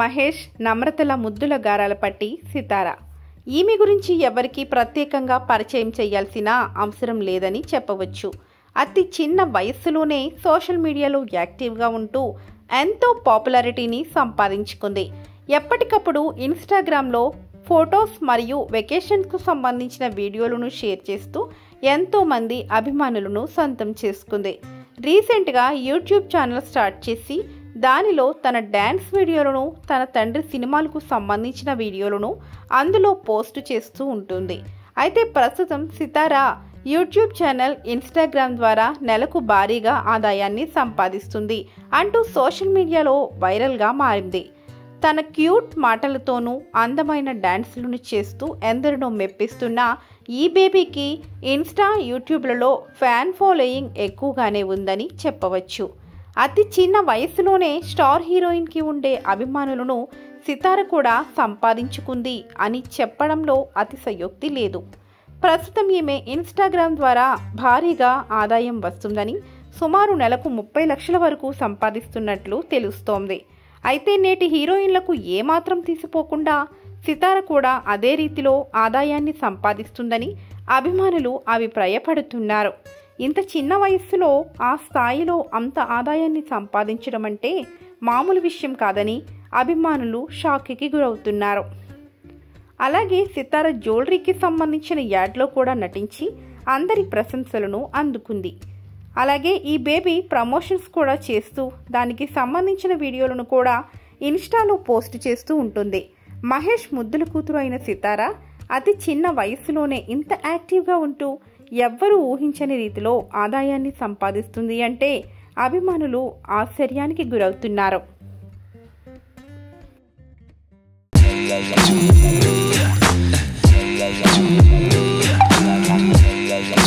మహేష్, నమ్రతల ముద్దుల గారాల పట్టి సితార. ఈమె గురించి ఎవరికి ప్రత్యేకంగా పరిచయం చేయాల్సిన అవసరం లేదని చెప్పవచ్చు. అతి చిన్న వయస్సులోనే సోషల్ మీడియాలో యాక్టివ్గా ఉంటూ ఎంతో పాపులారిటీని సంపాదించుకుంది. ఎప్పటికప్పుడు ఇన్స్టాగ్రామ్లో ఫొటోస్ మరియు వెకేషన్స్కు సంబంధించిన వీడియోలను షేర్ చేస్తూ ఎంతోమంది అభిమానులను సొంతం చేసుకుంది. రీసెంట్గా యూట్యూబ్ ఛానల్ స్టార్ట్ చేసి దానిలో తన డ్యాన్స్ వీడియోలను, తన తండ్రి సినిమాలకు సంబంధించిన వీడియోలను అందులో పోస్ట్ చేస్తూ ఉంటుంది. అయితే ప్రస్తుతం సితార యూట్యూబ్ ఛానల్, ఇన్స్టాగ్రామ్ ద్వారా నెలకు భారీగా ఆదాయాన్ని సంపాదిస్తుంది అంటూ సోషల్ మీడియాలో వైరల్గా మారింది. తన క్యూట్ మాటలతోనూ అందమైన డ్యాన్సులను చేస్తూ ఎందరినో మెప్పిస్తున్న ఈ బేబీకి ఇన్స్టా, యూట్యూబ్లలో ఫ్యాన్ ఫాలోయింగ్ ఎక్కువగానే ఉందని చెప్పవచ్చు. అతి చిన్న వయసులోనే స్టార్ హీరోయిన్కి ఉండే అభిమానులను సితార కూడా సంపాదించుకుంది అని చెప్పడంలో అతిశయోక్తి లేదు. ప్రస్తుతం ఈమె ఇన్స్టాగ్రామ్ ద్వారా భారీగా ఆదాయం వస్తుందని, సుమారు నెలకు 30 లక్షల వరకు సంపాదిస్తున్నట్లు తెలుస్తోంది. అయితే నేటి హీరోయిన్లకు ఏమాత్రం తీసిపోకుండా సితార కూడా అదే రీతిలో ఆదాయాన్ని సంపాదిస్తుందని అభిమానులు అభిప్రాయపడుతున్నారు. ఇంత చిన్న వయస్సులో ఆ స్థాయిలో అంత ఆదాయాన్ని సంపాదించడం అంటే మామూలు విషయం కాదని అభిమానులు షాక్కి గురవుతున్నారు. అలాగే సితార జ్యువెలరీకి సంబంధించిన యాడ్లో కూడా నటించి అందరి ప్రశంసలను అందుకుంది. అలాగే ఈ బేబీ ప్రమోషన్స్ కూడా చేస్తూ దానికి సంబంధించిన వీడియోలను కూడా ఇన్స్టాలో పోస్ట్ చేస్తూ ఉంటుంది. మహేష్ ముద్దుల కూతురు అయిన సితార అతి చిన్న వయసులోనే ఇంత యాక్టివ్గా ఉంటూ ఎవ్వరూ ఊహించని రీతిలో ఆదాయాన్ని సంపాదిస్తుంది అంటే అభిమానులు ఆశ్చర్యానికి గురవుతున్నారు.